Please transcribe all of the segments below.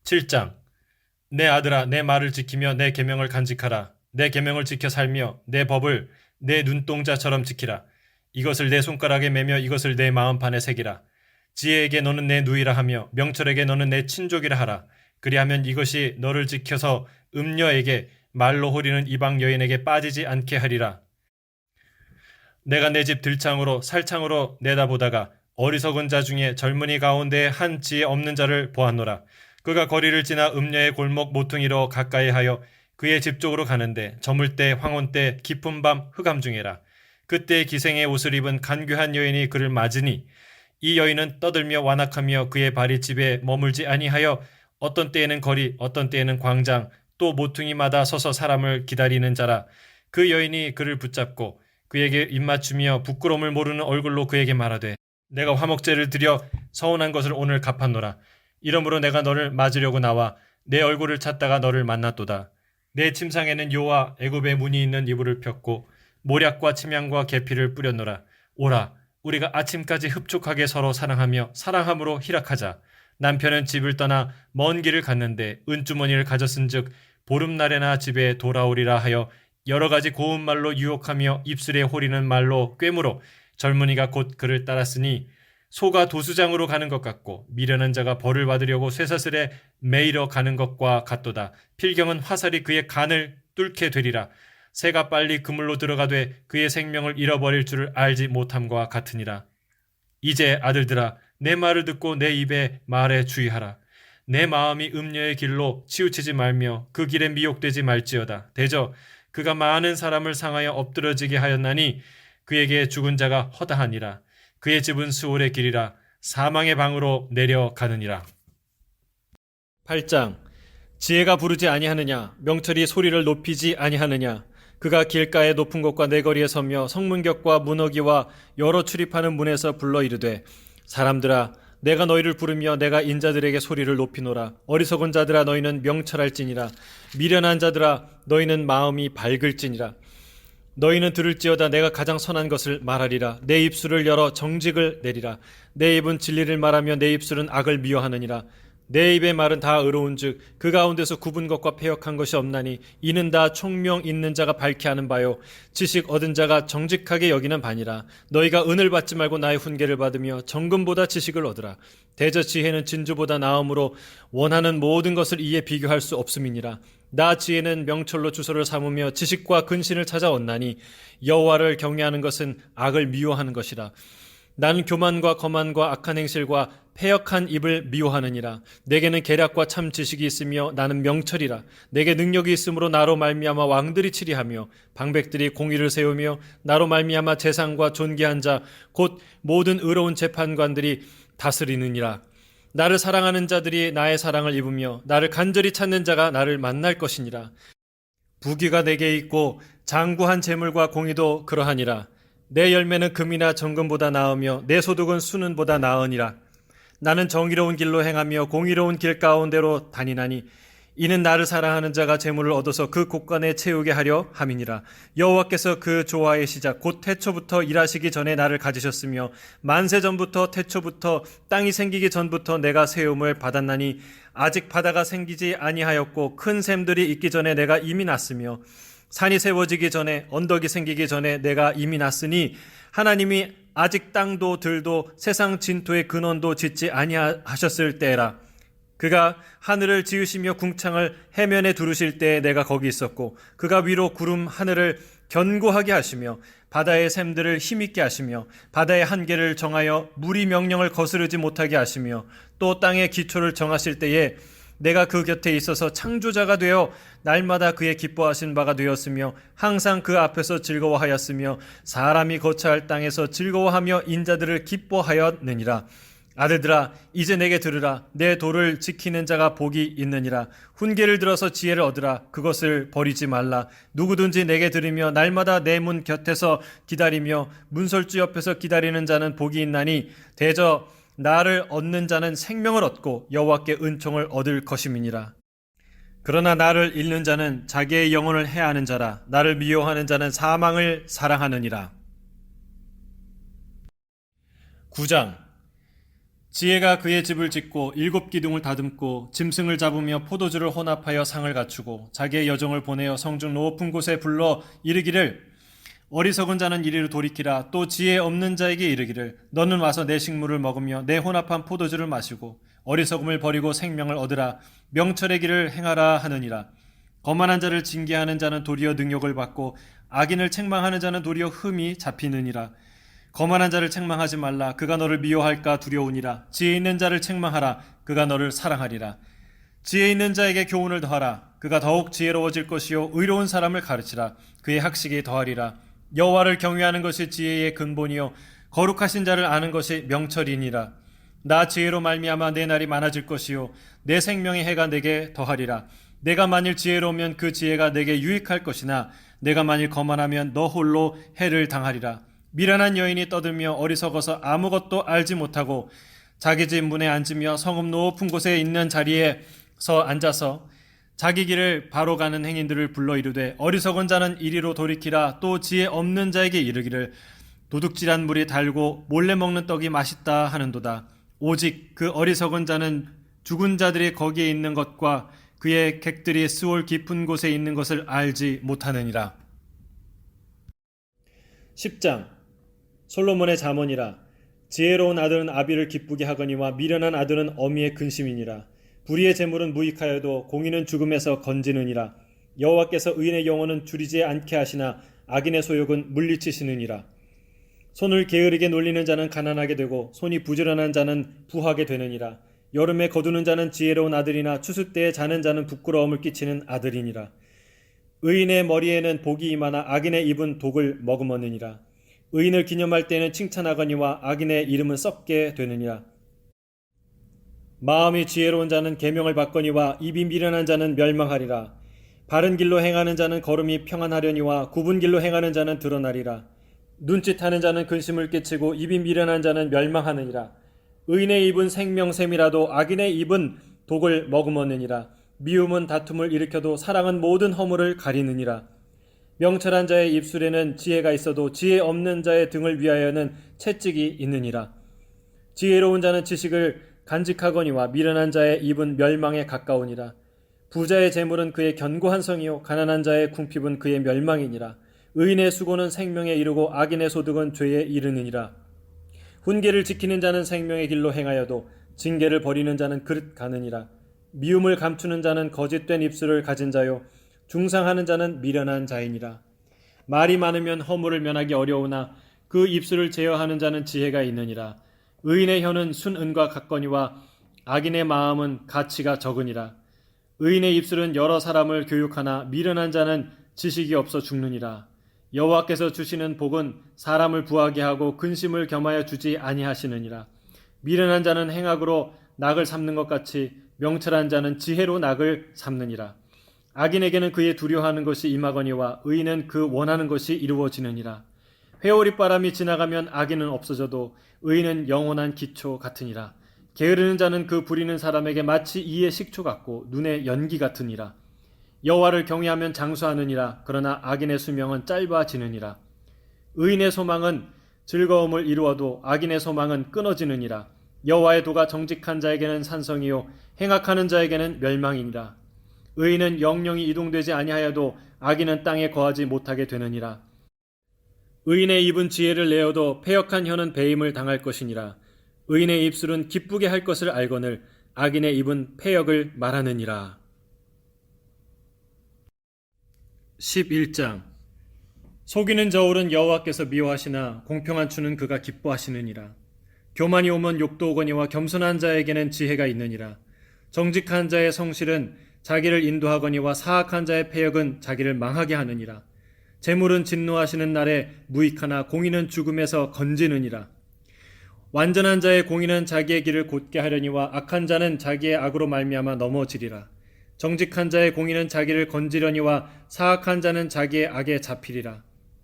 7장. 내 아들아, 내 말을 지키며 내 계명을 간직하라. 내 계명을 지켜 살며 내 법을 내 눈동자처럼 지키라. 이것을 내 손가락에 매며 이것을 내 마음판에 새기라. 지혜에게 너는 내 누이라 하며 명철에게 너는 내 친족이라 하라. 그리하면 이것이 너를 지켜서 음녀에게 말로 호리는 이방 여인에게 빠지지 않게 하리라. 내가 내 집 들창으로 살창으로 내다보다가 어리석은 자 중에 젊은이 가운데 한 지혜 없는 자를 보았노라. 그가 거리를 지나 음녀의 골목 모퉁이로 가까이 하여 그의 집 쪽으로 가는데 저물 때 황혼 때 깊은 밤 흑암 중에라. 그때 기생의 옷을 입은 간교한 여인이 그를 맞으니 이 여인은 떠들며 완악하며 그의 발이 집에 머물지 아니하여 어떤 때에는 거리 어떤 때에는 광장 또 모퉁이마다 서서 사람을 기다리는 자라. 그 여인이 그를 붙잡고 그에게 입맞추며 부끄러움을 모르는 얼굴로 그에게 말하되 내가 화목제를 드려 서운한 것을 오늘 갚았노라. 이러므로 내가 너를 맞으려고 나와 내 얼굴을 찾다가 너를 만났도다. 내 침상에는 요와 애굽의 무늬 있는 이불을 폈고 모략과 침향과 계피를 뿌렸노라. 오라, 우리가 아침까지 흡족하게 서로 사랑하며 사랑함으로 희락하자. 남편은 집을 떠나 먼 길을 갔는데 은주머니를 가졌은즉 보름날에나 집에 돌아오리라 하여 여러 가지 고운 말로 유혹하며 입술에 호리는 말로 꿰물어 젊은이가 곧 그를 따랐으니 소가 도수장으로 가는 것 같고 미련한 자가 벌을 받으려고 쇠사슬에 매이러 가는 것과 같도다. 필경은 화살이 그의 간을 뚫게 되리라. 새가 빨리 그물로 들어가되 그의 생명을 잃어버릴 줄을 알지 못함과 같으니라. 이제 아들들아, 내 말을 듣고 내 입의 말에 주의하라. 내 마음이 음녀의 길로 치우치지 말며 그 길에 미혹되지 말지어다. 대저 그가 많은 사람을 상하여 엎드러지게 하였나니 그에게 죽은 자가 허다하니라. 그의 집은 수월의 길이라 사망의 방으로 내려가느니라. 8장. 지혜가 부르지 아니하느냐, 명철이 소리를 높이지 아니하느냐. 그가 길가의 높은 곳과 내거리에 서며 성문격과 문어기와 여러 출입하는 문에서 불러 이르되 사람들아, 내가 너희를 부르며 내가 인자들에게 소리를 높이노라. 어리석은 자들아, 너희는 명철할지니라. 미련한 자들아, 너희는 마음이 밝을지니라. 너희는 들을지어다. 내가 가장 선한 것을 말하리라. 내 입술을 열어 정직을 내리라. 내 입은 진리를 말하며 내 입술은 악을 미워하느니라. 내 입의 말은 다 의로운즉 그 가운데서 굽은 것과 패역한 것이 없나니 이는 다 총명 있는 자가 밝게 하는 바요 지식 얻은 자가 정직하게 여기는 바니라. 너희가 은을 받지 말고 나의 훈계를 받으며 정금보다 지식을 얻으라. 대저 지혜는 진주보다 나음으로 원하는 모든 것을 이에 비교할 수 없음이니라. 나 지혜는 명철로 주소를 삼으며 지식과 근신을 찾아 얻나니 여호와를 경외하는 것은 악을 미워하는 것이라. 나는 교만과 거만과 악한 행실과 패역한 입을 미워하느니라. 내게는 계략과 참 지식이 있으며 나는 명철이라. 내게 능력이 있으므로 나로 말미암아 왕들이 치리하며 방백들이 공의를 세우며 나로 말미암아 재상과 존귀한 자 곧 모든 의로운 재판관들이 다스리느니라. 나를 사랑하는 자들이 나의 사랑을 입으며 나를 간절히 찾는 자가 나를 만날 것이니라. 부귀가 내게 있고 장구한 재물과 공의도 그러하니라. 내 열매는 금이나 정금보다 나으며 내 소득은 수는보다 나으니라. 나는 정의로운 길로 행하며 공의로운 길 가운데로 다니나니 이는 나를 사랑하는 자가 재물을 얻어서 그 곳간에 채우게 하려 함이니라. 여호와께서 그 조화의 시작 곧 태초부터 일하시기 전에 나를 가지셨으며 만세 전부터 태초부터 땅이 생기기 전부터 내가 세움을 받았나니 아직 바다가 생기지 아니하였고 큰 샘들이 있기 전에 내가 이미 났으며 산이 세워지기 전에 언덕이 생기기 전에 내가 이미 났으니 하나님이 아직 땅도 들도 세상 진토의 근원도 짓지 아니하셨을 때라. 그가 하늘을 지으시며 궁창을 해면에 두르실 때에 내가 거기 있었고 그가 위로 구름 하늘을 견고하게 하시며 바다의 샘들을 힘있게 하시며 바다의 한계를 정하여 물이 명령을 거스르지 못하게 하시며 또 땅의 기초를 정하실 때에 내가 그 곁에 있어서 창조자가 되어 날마다 그의 기뻐하신 바가 되었으며 항상 그 앞에서 즐거워하였으며 사람이 거처할 땅에서 즐거워하며 인자들을 기뻐하였느니라. 아들들아, 이제 내게 들으라. 내 도를 지키는 자가 복이 있느니라. 훈계를 들어서 지혜를 얻으라. 그것을 버리지 말라. 누구든지 내게 들으며 날마다 내 문 곁에서 기다리며 문설주 옆에서 기다리는 자는 복이 있나니 대저 나를 얻는 자는 생명을 얻고 여호와께 은총을 얻을 것임이니라. 그러나 나를 잃는 자는 자기의 영혼을 해하는 자라. 나를 미워하는 자는 사망을 사랑하느니라. 9장. 지혜가 그의 집을 짓고 7기둥을 다듬고 짐승을 잡으며 포도주를 혼합하여 상을 갖추고 자기의 여종을 보내어 성중 높은 곳에 불러 이르기를 어리석은 자는 이리로 돌이키라. 또 지혜 없는 자에게 이르기를 너는 와서 내 식물을 먹으며 내 혼합한 포도주를 마시고 어리석음을 버리고 생명을 얻으라. 명철의 길을 행하라 하느니라. 거만한 자를 징계하는 자는 도리어 능욕을 받고 악인을 책망하는 자는 도리어 흠이 잡히느니라. 거만한 자를 책망하지 말라. 그가 너를 미워할까 두려우니라. 지혜 있는 자를 책망하라. 그가 너를 사랑하리라. 지혜 있는 자에게 교훈을 더하라. 그가 더욱 지혜로워질 것이요 의로운 사람을 가르치라. 그의 학식이 더하리라. 여호와를 경외하는 것이 지혜의 근본이요 거룩하신 자를 아는 것이 명철이니라. 나 지혜로 말미암아 내 날이 많아질 것이요 내 생명의 해가 내게 더하리라. 내가 만일 지혜로우면 그 지혜가 내게 유익할 것이나 내가 만일 거만하면 너 홀로 해를 당하리라. 미련한 여인이 떠들며 어리석어서 아무것도 알지 못하고 자기 집 문에 앉으며 성읍 높은 곳에 있는 자리에서 앉아서 자기 길을 바로 가는 행인들을 불러 이르되 어리석은 자는 이리로 돌이키라. 또 지혜 없는 자에게 이르기를 도둑질한 물이 달고 몰래 먹는 떡이 맛있다 하는도다. 오직 그 어리석은 자는 죽은 자들이 거기에 있는 것과 그의 객들이 스올 깊은 곳에 있는 것을 알지 못하느니라. 10장 솔로몬의 잠언이라. 지혜로운 아들은 아비를 기쁘게 하거니와 미련한 아들은 어미의 근심이니라. 불의의 재물은 무익하여도 공의는 죽음에서 건지느니라. 여호와께서 의인의 영혼은 줄이지 않게 하시나 악인의 소욕은 물리치시느니라. 손을 게으르게 놀리는 자는 가난하게 되고 손이 부지런한 자는 부하게 되느니라. 여름에 거두는 자는 지혜로운 아들이나 추수 때에 자는 자는 부끄러움을 끼치는 아들이니라. 의인의 머리에는 복이 임하나 악인의 입은 독을 머금었느니라. 의인을 기념할 때에는 칭찬하거니와 악인의 이름은 썩게 되느니라. 마음이 지혜로운 자는 계명을 받거니와 입이 미련한 자는 멸망하리라. 바른 길로 행하는 자는 걸음이 평안하려니와 굽은 길로 행하는 자는 드러나리라. 눈짓하는 자는 근심을 끼치고 입이 미련한 자는 멸망하느니라. 의인의 입은 생명샘이라도 악인의 입은 독을 머금었느니라. 미움은 다툼을 일으켜도 사랑은 모든 허물을 가리느니라. 명철한 자의 입술에는 지혜가 있어도 지혜 없는 자의 등을 위하여는 채찍이 있느니라. 지혜로운 자는 지식을 간직하거니와 미련한 자의 입은 멸망에 가까우니라. 부자의 재물은 그의 견고한 성이요 가난한 자의 궁핍은 그의 멸망이니라. 의인의 수고는 생명에 이르고 악인의 소득은 죄에 이르느니라. 훈계를 지키는 자는 생명의 길로 행하여도 징계를 버리는 자는 그릇 가느니라. 미움을 감추는 자는 거짓된 입술을 가진 자요 중상하는 자는 미련한 자이니라. 말이 많으면 허물을 면하기 어려우나 그 입술을 제어하는 자는 지혜가 있느니라. 의인의 혀는 순은과 같거니와 악인의 마음은 가치가 적으니라. 의인의 입술은 여러 사람을 교육하나 미련한 자는 지식이 없어 죽느니라. 여호와께서 주시는 복은 사람을 부하게 하고 근심을 겸하여 주지 아니하시느니라. 미련한 자는 행악으로 낙을 삼는 것 같이 명철한 자는 지혜로 낙을 삼느니라. 악인에게는 그의 두려워하는 것이 임하거니와 의인은 그 원하는 것이 이루어지느니라. 회오리바람이 지나가면 악인은 없어져도 의인은 영원한 기초 같으니라. 게으르는 자는 그 부리는 사람에게 마치 이의 식초 같고 눈의 연기 같으니라. 여호와를 경외하면 장수하느니라. 그러나 악인의 수명은 짧아지느니라. 의인의 소망은 즐거움을 이루어도 악인의 소망은 끊어지느니라. 여호와의 도가 정직한 자에게는 산성이요 행악하는 자에게는 멸망이니라. 의인은 영영이 이동되지 아니하여도 악인은 땅에 거하지 못하게 되느니라. 의인의 입은 지혜를 내어도 패역한 혀는 배임을 당할 것이니라. 의인의 입술은 기쁘게 할 것을 알거늘 악인의 입은 패역을 말하느니라. 11장 속이는 저울은 여호와께서 미워하시나 공평한 추는 그가 기뻐하시느니라. 교만이 오면 욕도 오거니와 겸손한 자에게는 지혜가 있느니라. 정직한 자의 성실은 자기를 인도하거니와 사악한 자의 패역은 자기를 망하게 하느니라. 재물은 진노하시는 날에 무익하나 공의는 죽음에서 건지느니라. 완전한 자의 공의는 자기의 길을 곧게 하려니와 악한 자는 자기의 악으로 말미암아 넘어지리라. 정직한 자의 공의는 자기를 건지려니와 사악한 자는 자기의 악에 잡히리라.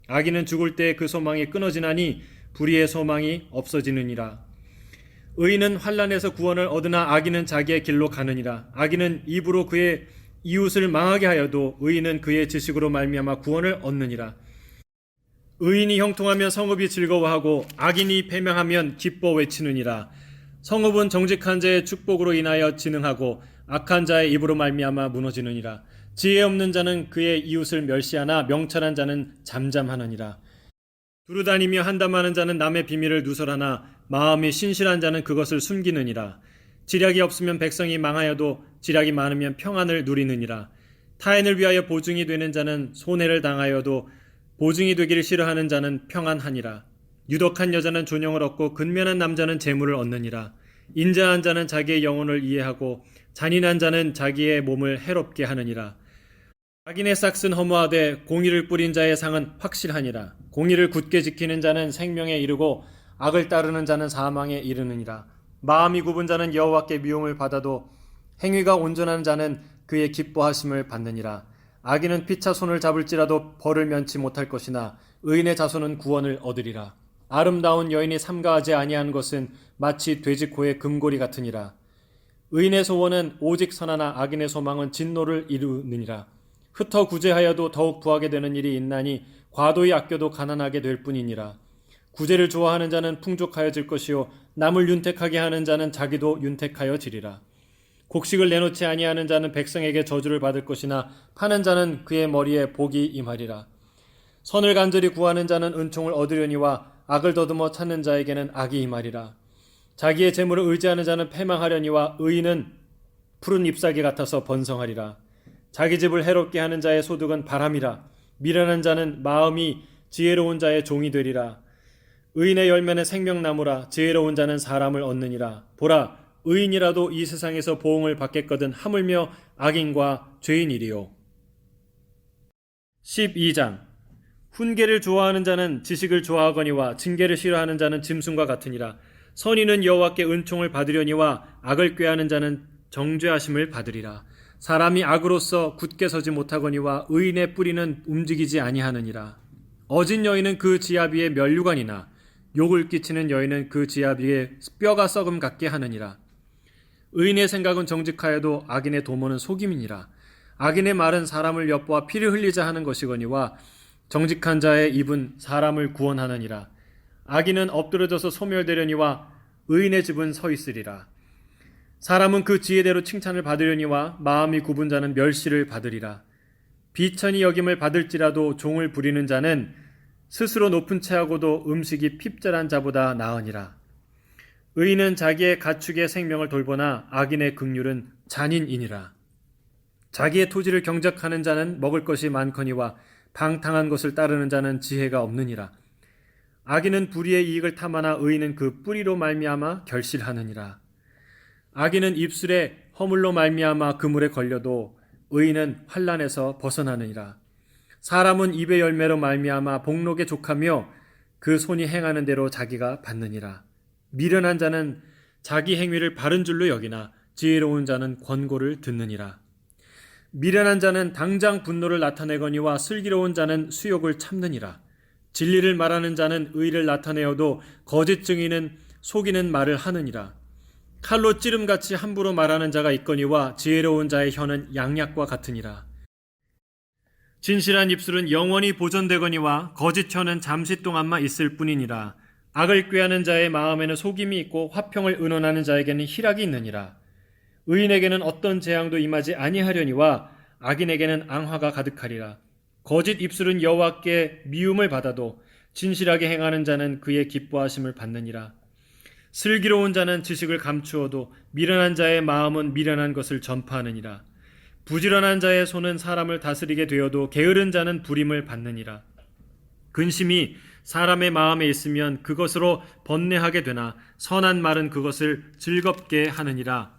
악인은 죽을 때 그 소망이 끊어지나니 불의의 소망이 없어지느니라. 의인은 환난에서 구원을 얻으나 악인은 자기의 길로 가느니라. 악인은 입으로 그의 이웃을 망하게 하여도 의인은 그의 지식으로 말미암아 구원을 얻느니라. 의인이 형통하면 성읍이 즐거워하고 악인이 패명하면 기뻐 외치느니라. 성읍은 정직한 자의 축복으로 인하여 진흥하고 악한 자의 입으로 말미암아 무너지느니라. 지혜 없는 자는 그의 이웃을 멸시하나 명철한 자는 잠잠하느니라. 두루다니며 한담하는 자는 남의 비밀을 누설하나 마음이 신실한 자는 그것을 숨기느니라. 지략이 없으면 백성이 망하여도 지략이 많으면 평안을 누리느니라. 타인을 위하여 보증이 되는 자는 손해를 당하여도 보증이 되기를 싫어하는 자는 평안하니라. 유덕한 여자는 존영을 얻고 근면한 남자는 재물을 얻느니라. 인자한 자는 자기의 영혼을 이해하고 잔인한 자는 자기의 몸을 해롭게 하느니라. 악인의 싹은 허무하되 공의를 뿌린 자의 상은 확실하니라. 공의를 굳게 지키는 자는 생명에 이르고 악을 따르는 자는 사망에 이르느니라. 마음이 굽은 자는 여호와께 미움을 받아도 행위가 온전한 자는 그의 기뻐하심을 받느니라. 악인은 피차 손을 잡을지라도 벌을 면치 못할 것이나 의인의 자손은 구원을 얻으리라. 아름다운 여인이 삼가하지 아니한 것은 마치 돼지 코의 금고리 같으니라. 의인의 소원은 오직 선하나 악인의 소망은 진노를 이루느니라. 흩어 구제하여도 더욱 구하게 되는 일이 있나니 과도히 아껴도 가난하게 될 뿐이니라. 구제를 좋아하는 자는 풍족하여질 것이요 남을 윤택하게 하는 자는 자기도 윤택하여지리라. 곡식을 내놓지 아니하는 자는 백성에게 저주를 받을 것이나 파는 자는 그의 머리에 복이 임하리라. 선을 간절히 구하는 자는 은총을 얻으려니와 악을 더듬어 찾는 자에게는 악이 임하리라. 자기의 재물을 의지하는 자는 패망하려니와 의인은 푸른 잎사귀 같아서 번성하리라. 자기 집을 해롭게 하는 자의 소득은 바람이라. 미련한 자는 마음이 지혜로운 자의 종이 되리라. 의인의 열매는 생명나무라. 지혜로운 자는 사람을 얻느니라. 보라, 의인이라도 이 세상에서 보응을 받겠거든 하물며 악인과 죄인이리요. 12장. 훈계를 좋아하는 자는 지식을 좋아하거니와 징계를 싫어하는 자는 짐승과 같으니라. 선인은 여호와께 은총을 받으려니와 악을 꾀하는 자는 정죄하심을 받으리라. 사람이 악으로서 굳게 서지 못하거니와 의인의 뿌리는 움직이지 아니하느니라. 어진 여인은 그 지압 위에 면류관이나 욕을 끼치는 여인은 그 지압 위에 뼈가 썩음 같게 하느니라. 의인의 생각은 정직하여도 악인의 도모는 속임이니라. 악인의 말은 사람을 엿보아 피를 흘리자 하는 것이거니와 정직한 자의 입은 사람을 구원하느니라. 악인은 엎드려져서 소멸되려니와 의인의 집은 서 있으리라. 사람은 그 지혜대로 칭찬을 받으려니와 마음이 굽은 자는 멸시를 받으리라. 비천히 여김을 받을지라도 종을 부리는 자는 스스로 높은 채하고도 음식이 핍절한 자보다 나으니라. 의인은 자기의 가축의 생명을 돌보나 악인의 긍휼은 잔인이니라. 자기의 토지를 경작하는 자는 먹을 것이 많거니와 방탕한 것을 따르는 자는 지혜가 없느니라. 악인은 불의의 이익을 탐하나 의인은 그 뿌리로 말미암아 결실하느니라. 악인은 입술에 허물로 말미암아 그물에 걸려도 의인은 환난에서 벗어나느니라. 사람은 입의 열매로 말미암아 복록에 족하며 그 손이 행하는 대로 자기가 받느니라. 미련한 자는 자기 행위를 바른 줄로 여기나 지혜로운 자는 권고를 듣느니라. 미련한 자는 당장 분노를 나타내거니와 슬기로운 자는 수욕을 참느니라. 진리를 말하는 자는 의를 나타내어도 거짓 증인은 속이는 말을 하느니라. 칼로 찌름같이 함부로 말하는 자가 있거니와 지혜로운 자의 혀는 양약과 같으니라. 진실한 입술은 영원히 보존되거니와 거짓 혀는 잠시 동안만 있을 뿐이니라. 악을 꾀하는 자의 마음에는 속임이 있고 화평을 의논하는 자에게는 희락이 있느니라. 의인에게는 어떤 재앙도 임하지 아니하려니와 악인에게는 앙화가 가득하리라. 거짓 입술은 여호와께 미움을 받아도 진실하게 행하는 자는 그의 기뻐하심을 받느니라. 슬기로운 자는 지식을 감추어도 미련한 자의 마음은 미련한 것을 전파하느니라. 부지런한 자의 손은 사람을 다스리게 되어도 게으른 자는 부림을 받느니라. 근심이 사람의 마음에 있으면 그것으로 번뇌하게 되나 선한 말은 그것을 즐겁게 하느니라.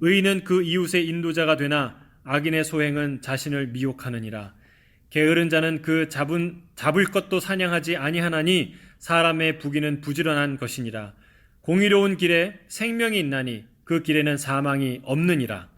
의인은 그 이웃의 인도자가 되나 악인의 소행은 자신을 미혹하느니라. 게으른 자는 그 잡을 것도 사냥하지 아니하나니 사람의 부귀는 부지런한 것이니라. 공의로운 길에 생명이 있나니 그 길에는 사망이 없느니라.